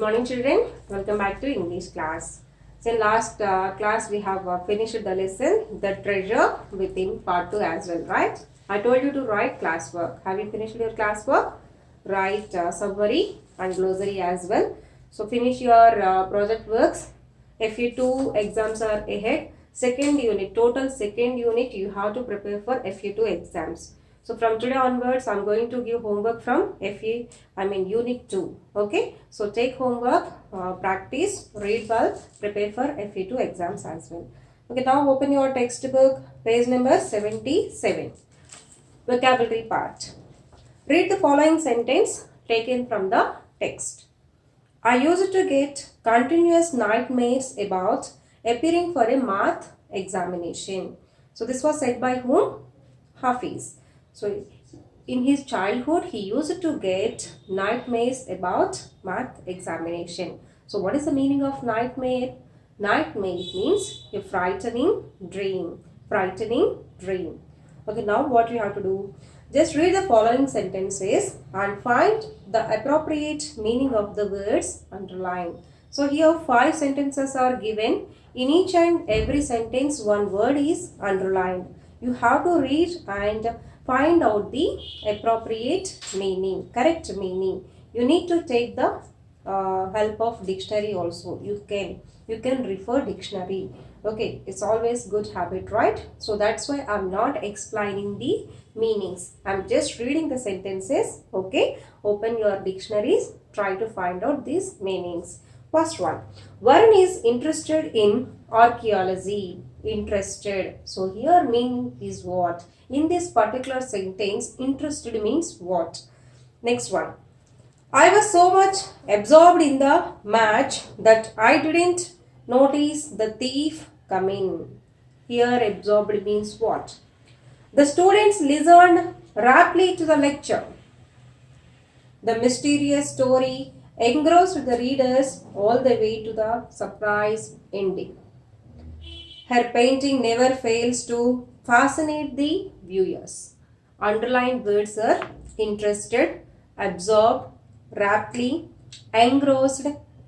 morning children, welcome back to English class. So in last class we have finished the lesson, the treasure within part 2 as well, right? I told you to write classwork. Have you finished your classwork? Write summary and glossary as well. So finish your project works. FE2 exams are ahead. Second unit, total second unit you have to prepare for FE2 exams. So from today onwards, I'm going to give homework from Unit 2. Okay. So take homework, practice, read well, prepare for FE2 exams as well. Okay. Now open your textbook, page number 77. Vocabulary part. Read the following sentence taken from the text. I used to get continuous nightmares about appearing for a math examination. So this was said by whom? Hafiz. So in his childhood, he used to get nightmares about math examination. So what is the meaning of nightmare? Nightmare means a frightening dream. Frightening dream. Okay, now what you have to do? Just read the following sentences and find the appropriate meaning of the words underlined. So here 5 sentences are given. In each and every sentence, one word is underlined. You have to read and find out the appropriate meaning, correct meaning. You need to take the help of dictionary also. You can refer dictionary. Okay, it's always good habit, right? So that's why I'm not explaining the meanings. I'm just reading the sentences. Okay, open your dictionaries. Try to find out these meanings. First one, Varun is interested in archaeology. Interested. So here meaning is what? In this particular sentence, interested means what? Next one. I was so much absorbed in the match that I didn't notice the thief coming. Here absorbed means what? The students listened raptly to the lecture. The mysterious story engrossed the readers all the way to the surprise ending. Her painting never fails to fascinate the viewers. Underlined words are interested, absorbed, raptly, engrossed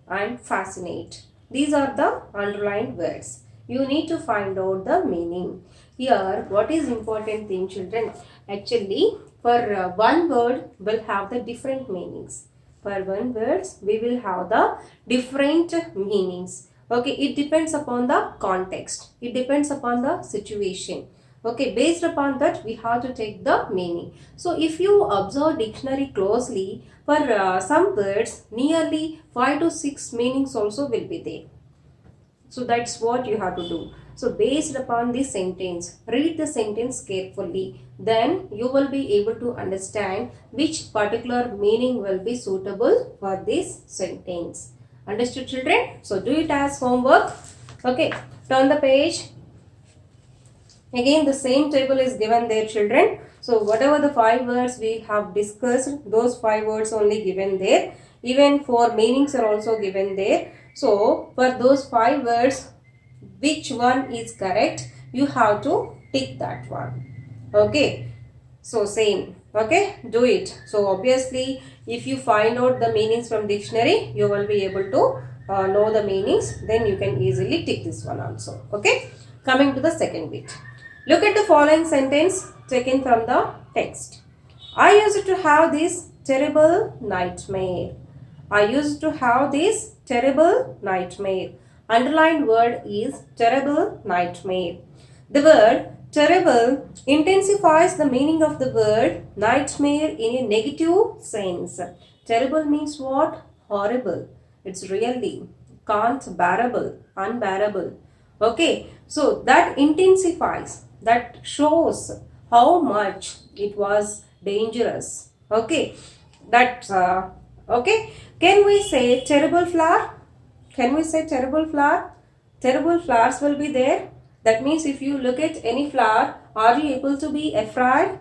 and fascinate. These are the underlined words. You need to find out the meaning. Here, what is important thing, children? Actually, for one word will have the different meanings. For one words, we will have the different meanings. Okay, it depends upon the context. It depends upon the situation. Okay, based upon that, we have to take the meaning. So, if you observe dictionary closely, for some words, nearly 5 to 6 meanings also will be there. So, that's what you have to do. So, based upon this sentence, read the sentence carefully. Then, you will be able to understand which particular meaning will be suitable for this sentence. Understood, children? So, do it as homework. Okay, turn the page. Again, the same table is given there, children. So, whatever the 5 words we have discussed, those 5 words only given there. Even 4 meanings are also given there. So, for those 5 words, which one is correct, you have to tick that one. Okay. So, same. Okay. Do it. So, obviously, if you find out the meanings from dictionary, you will be able to know the meanings. Then you can easily tick this one also. Okay. Coming to the second bit. Look at the following sentence taken from the text. I used to have this terrible nightmare. I used to have this terrible nightmare. Underlined word is terrible nightmare. The word terrible intensifies the meaning of the word nightmare in a negative sense. Terrible means what? Horrible. It's really can't bearable, unbearable. Okay, so that intensifies, that shows how much it was dangerous. Okay, that's okay. Can we say terrible flower? Can we say terrible flower? Terrible flowers will be there. That means if you look at any flower, are you able to be afraid?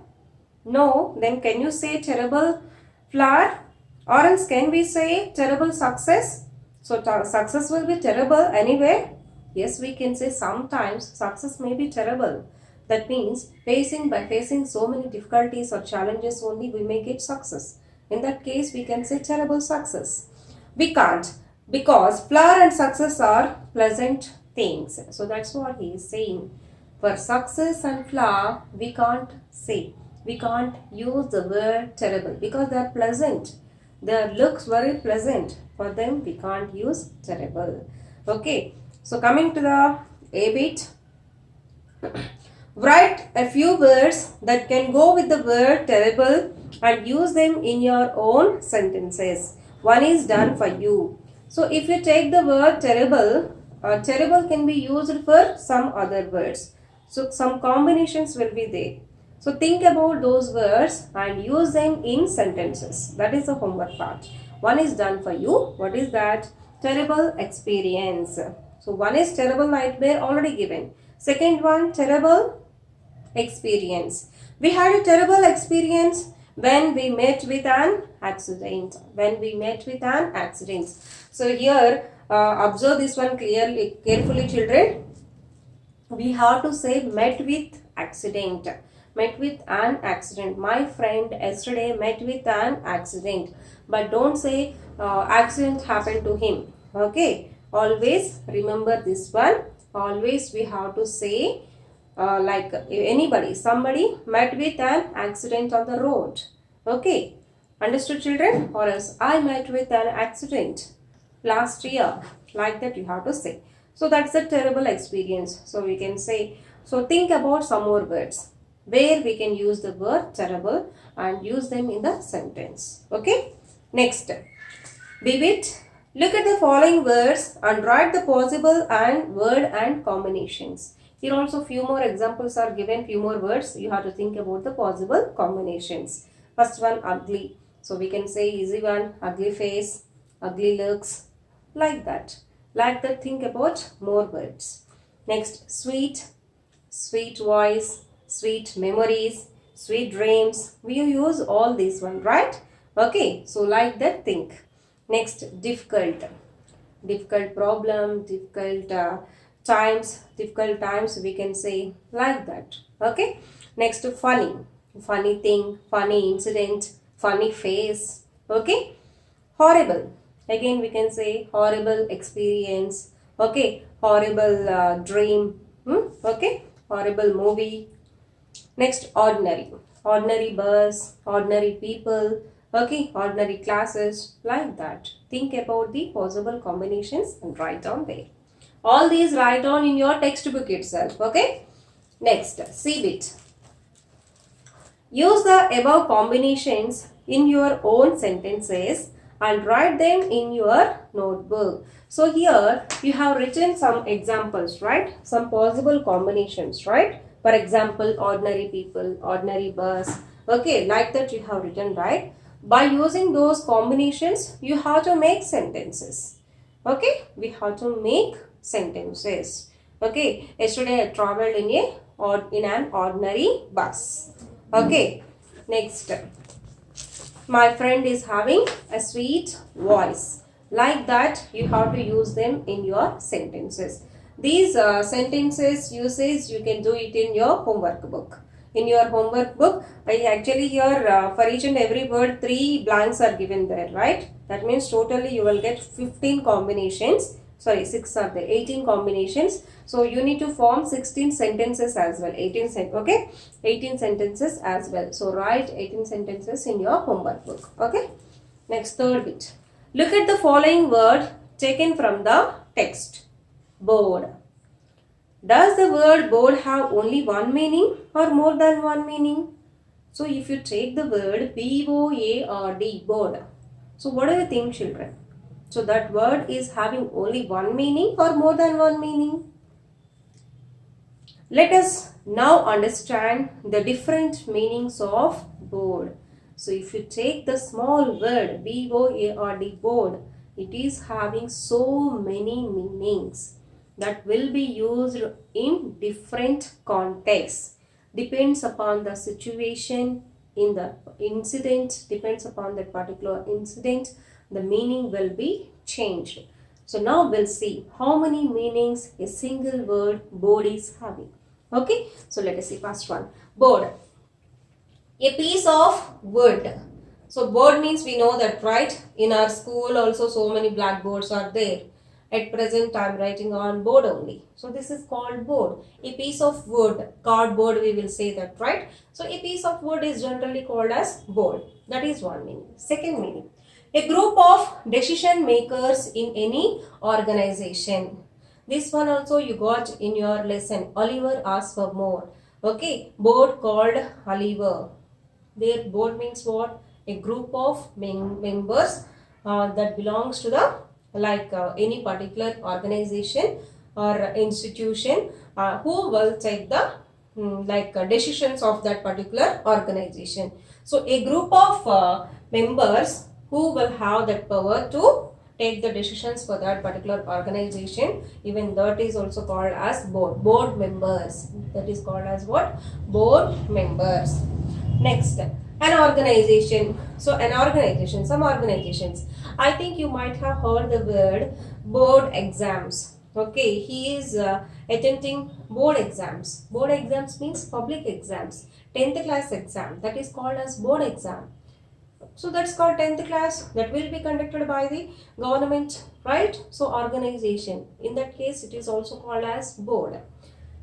No. Then can you say terrible flower? Or else can we say terrible success? So success will be terrible anyway. Yes, we can say sometimes success may be terrible. That means by facing so many difficulties or challenges only we may get success. In that case, we can say terrible success. We can't. because flower and success are pleasant things. So that's what he is saying. For success and flower, we can't say. We can't use the word terrible because they are pleasant. Their looks very pleasant. For them, we can't use terrible. Okay. So coming to the A bit. Write a few words that can go with the word terrible and use them in your own sentences. One is done for you. So if you take the word terrible, terrible can be used for some other words. So some combinations will be there. So think about those words and use them in sentences. That is the homework part. One is done for you. What is that? Terrible experience. So one is terrible nightmare already given. Second one, terrible experience. We had a terrible experience when we met with an accident. When we met with an accident. So here, observe this one clearly, carefully, children. We have to say met with accident. Met with an accident. My friend yesterday met with an accident. But don't say accident happened to him. Okay. Always remember this one. Always we have to say like anybody, somebody met with an accident on the road. Okay. Understood, children? Or else I met with an accident last year. Like that you have to say. So that's a terrible experience. So we can say, so think about some more words where we can use the word terrible and use them in the sentence. Okay. Next. Vivid. Look at the following words and write the possible and word and combinations. Here also few more examples are given, few more words. You have to think about the possible combinations. First one, ugly. So we can say easy one, ugly face, ugly looks, like that. Like that, think about more words. Next, sweet, sweet voice, sweet memories, sweet dreams. We use all these one, right? Okay, so like that, think. Next, difficult. Difficult problem, difficult times we can say like that. Okay. Next, funny. Funny thing, funny incident, funny face. Okay. Horrible. Again we can say horrible experience. Okay. Horrible dream. Okay. Horrible movie. Next, ordinary. Ordinary bus, ordinary people. Okay, ordinary classes, like that. Think about the possible combinations and write down there. All these write down in your textbook itself. Okay. Next, see it. Use the above combinations in your own sentences and write them in your notebook. So here you have written some examples, right? Some possible combinations, right? For example, ordinary people, ordinary bus. Okay, like that you have written, right? By using those combinations, you have to make sentences. Okay, we have to make sentences. Okay, yesterday I traveled in an ordinary bus. Okay, next. My friend is having a sweet voice. Like that, you have to use them in your sentences. These sentences usage, you can do it in your homework book. In your homework book, actually here for each and every word 3 blanks are given there, right? That means totally you will get 15 combinations. Sorry, 6 are there, 18 combinations. So you need to form 16 sentences as well. 18 sentences as well. So write 18 sentences in your homework book. Okay. Next, third bit. Look at the following word taken from the text. Board. Does the word board have only one meaning or more than one meaning? So if you take the word B-O-A-R-D, board. So what do you think, children? So that word is having only one meaning or more than one meaning? Let us now understand the different meanings of board. So if you take the small word B-O-A-R-D, board, it is having so many meanings that will be used in different contexts. Depends upon the situation in the incident, depends upon that particular incident, the meaning will be changed. So now we'll see how many meanings a single word board is having. Okay, so let us see first one. Board. A piece of wood. So board means we know that, right? In our school also so many blackboards are there. At present I am writing on board only. So this is called board. A piece of wood, cardboard we will say that, right? So a piece of wood is generally called as board. That is one meaning. Second meaning, a group of decision makers in any organization. This one also you got in your lesson. Oliver asked for more. Okay, board called Oliver. Their board means what? A group of members that belongs to the any particular organization or institution who will take the decisions of that particular organization. So a group of members who will have that power to take the decisions for that particular organization, even that is also called as board members. That is called as what? Board members. Next, an organization. So an organization, some organizations, I think you might have heard the word board exams. Okay, he is attempting board exams. Board exams means public exams. 10th class exam, that is called as board exam. So that's called 10th class, that will be conducted by the government, right? So organization, in that case it is also called as board.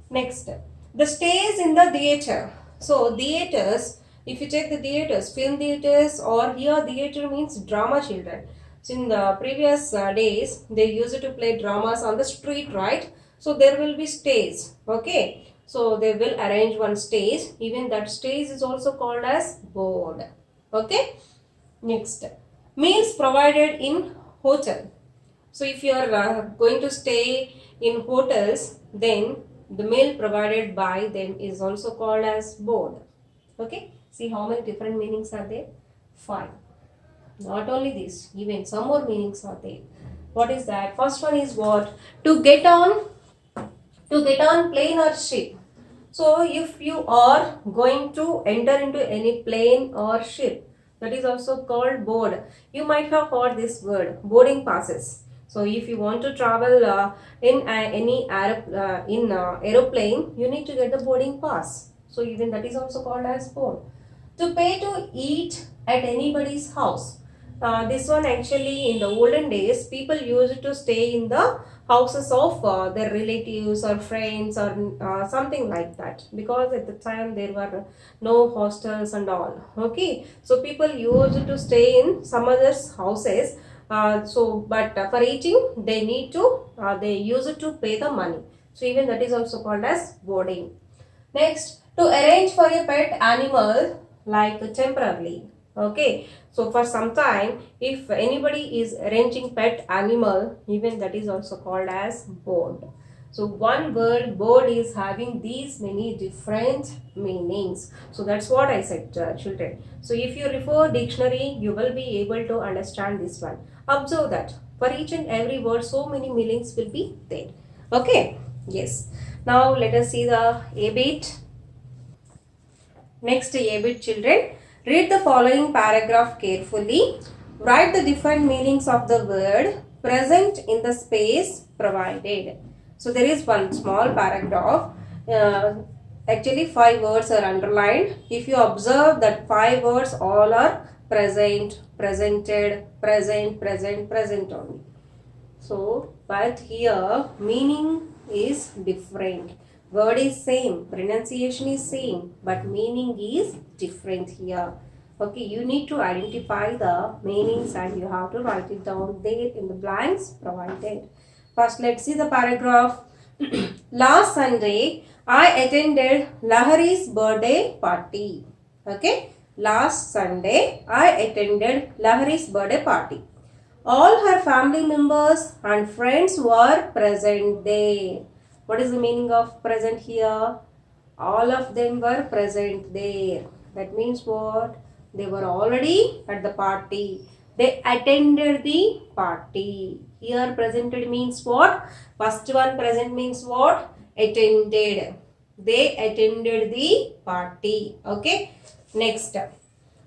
Next, the stays in the theater. So theaters, if you check the theaters, film theaters, or here theater means drama children. So in the previous days, they used to play dramas on the street, right? So there will be stays, okay? So they will arrange one stage, even that stage is also called as board, okay? Next, meals provided in hotel. So if you are going to stay in hotels, then the meal provided by them is also called as board, okay? See how many different meanings are there? 5. Not only this, even some more meanings are there. What is that? First one is what? To get on plane or ship. So if you are going to enter into any plane or ship, that is also called board. You might have heard this word, boarding passes. So if you want to travel in any aeroplane, you need to get the boarding pass. So even that is also called as board. To pay to eat at anybody's house. This one actually in the olden days, people used to stay in the houses of their relatives or friends or something like that, because at the time there were no hostels and all. Okay, so people used to stay in some others' houses. But for eating they they used to pay the money. So even that is also called as boarding. Next, to arrange for a pet animal like temporarily. Okay, so for some time, if anybody is arranging pet animal, even that is also called as board. So one word board is having these many different meanings. So that's what I said, children. So if you refer dictionary, you will be able to understand this one. Observe that for each and every word, so many meanings will be there. Okay, yes. Now let us see the A bit. Next A bit, children. Read the following paragraph carefully. Write the different meanings of the word present in the space provided. So there is one small paragraph. Actually 5 words are underlined. If you observe that 5 words all are present, presented, present, present, present only. So but here meaning is different. Word is same, pronunciation is same, but meaning is different here. Okay, you need to identify the meanings and you have to write it down there in the blanks provided. First, let's see the paragraph. Last Sunday, I attended Lahari's birthday party. Okay, last Sunday, I attended Lahari's birthday party. All her family members and friends were present there. What is the meaning of present here? All of them were present there. That means what? They were already at the party. They attended the party. Here presented means what? First one present means what? Attended. They attended the party. Okay. Next.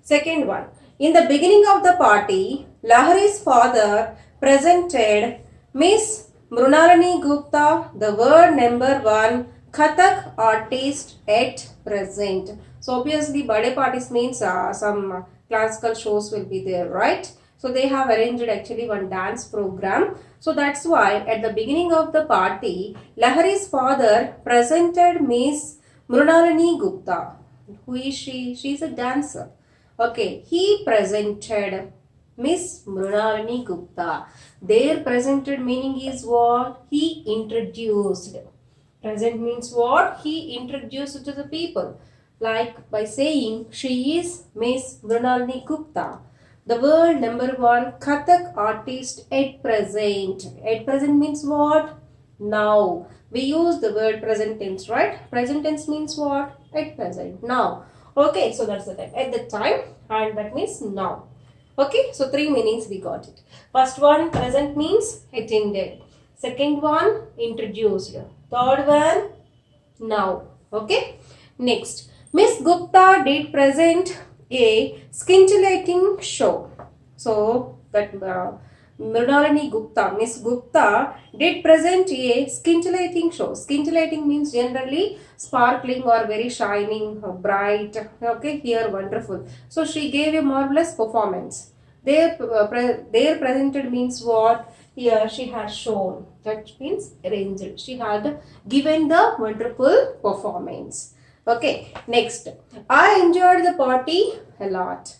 Second one. In the beginning of the party, Lahari's father presented Miss Mrunalini Gupta, the world number 1 Kathak artist at present. So obviously birthday parties means some classical shows will be there, right? So they have arranged actually one dance program. So that's why at the beginning of the party, Lahari's father presented Miss Mrunalini Gupta. Who is she? She is a dancer. Okay, he presented Miss Mrunalini Gupta. Their presented meaning is what? He introduced. Present means what? He introduced to the people. Like by saying she is Miss Mrunalini Gupta, the world #1 Kathak artist at present. At present means what? Now. We use the word present tense, right? Present tense means what? At present. Now. Okay, so that's the time. At the time, and that means now. Okay, so 3 meanings we got it. First one, present means attended. Second one, introduced. Third one, now. Okay, next. Miss Gupta did present a scintillating show. So that Mrunalini Gupta, Miss Gupta did present a scintillating show. Scintillating means generally sparkling or very shining, bright. Okay, here wonderful. So she gave a marvelous performance. Their presented means what? Here she has shown. That means arranged. She had given the wonderful performance. Okay, next. I enjoyed the party a lot.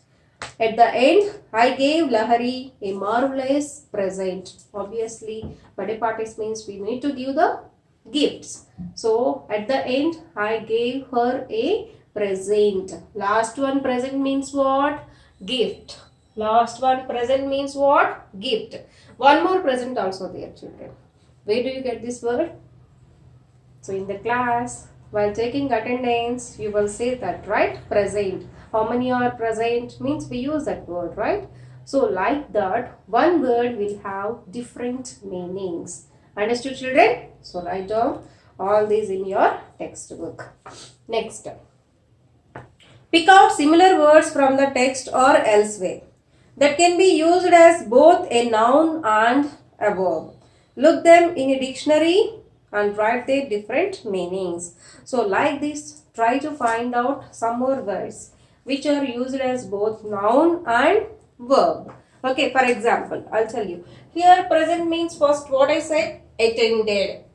At the end, I gave Lahari a marvelous present. Obviously, birthday parties means we need to give the gifts. So, at the end, I gave her a present. Last one, present means what? Gift. Last one, present means what? Gift. One more present also there, children. Where do you get this word? So, in the class, while taking attendance, you will say that, right? Present. How many are present? Means we use that word, right? So, like that, one word will have different meanings. Understood, children? So, write down all these in your textbook. Next. Pick out similar words from the text or elsewhere that can be used as both a noun and a verb. Look them in a dictionary and write their different meanings. So like this, try to find out some more words which are used as both noun and verb. Okay, for example, I'll tell you. Here present means first what I said, attended.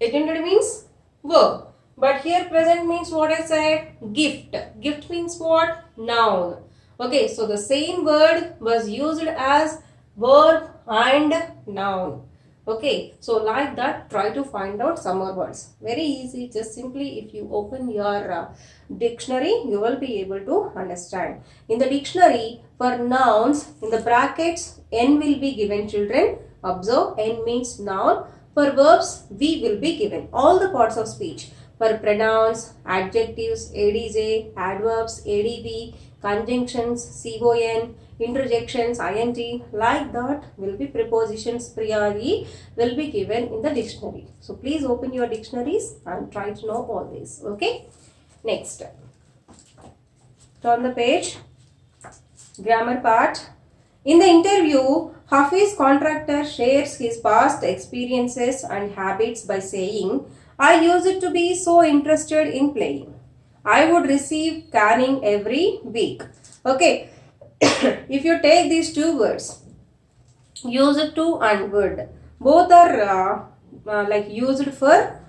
Attended means verb. But here present means what I said, gift. Gift means what? Noun. Okay, so the same word was used as verb and noun. Okay, so like that, try to find out some more words. Very easy, just simply if you open your dictionary, you will be able to understand. In the dictionary, for nouns, in the brackets, N will be given, children. Observe, N means noun. For verbs, V will be given. All the parts of speech. For pronouns, adjectives, ADJ, adverbs, ADV, conjunctions, CON, interjections, INT, like that will be prepositions priori will be given in the dictionary. So please open your dictionaries and try to know all this. Okay. Next. Turn the page. Grammar part. In the interview, Hafiz contractor shares his past experiences and habits by saying, I used to be so interested in playing. I would receive caning every week. Okay. If you take these two words, used to and would, both are like used for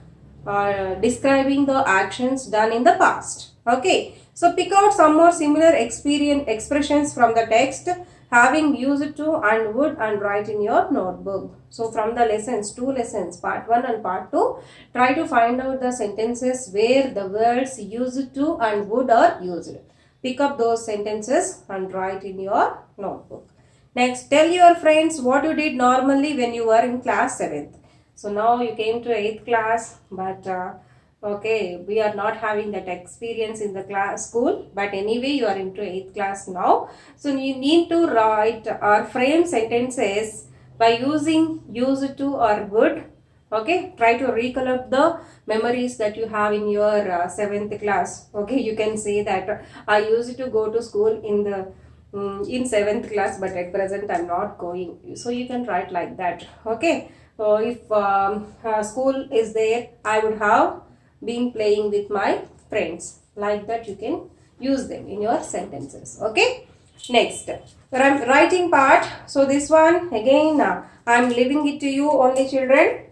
describing the actions done in the past. Okay. So pick out some more similar expressions from the text having used to and would and write in your notebook. So from the lessons, 2 lessons, part 1 and part 2, try to find out the sentences where the words used to and would are used. Pick up those sentences and write in your notebook. Next, tell your friends what you did normally when you were in class 7th. So now you came to 8th class, but okay, we are not having that experience in the school, but anyway you are into 8th class now. So you need to write or frame sentences by using used to or would. Okay, try to recollect the memories that you have in your 7th class. Okay, you can say that I used to go to school in 7th class, but at present I'm not going. So you can write like that. Okay, so if school is there, I would have been playing with my friends. Like that you can use them in your sentences. Okay, Next, writing part. So this one again, I'm leaving it to you only, children.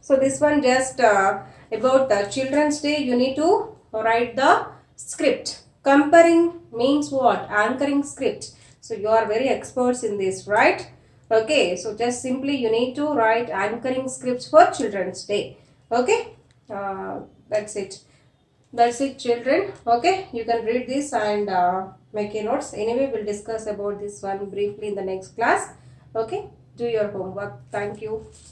So this one just about the Children's Day. You need to write the script. Comparing means what? Anchoring script. So you are very experts in this, right? Okay. So just simply you need to write anchoring scripts for Children's Day. Okay. That's it. That's it, children. Okay, you can read this and make a notes. Anyway, we'll discuss about this one briefly in the next class. Okay, do your homework. Thank you.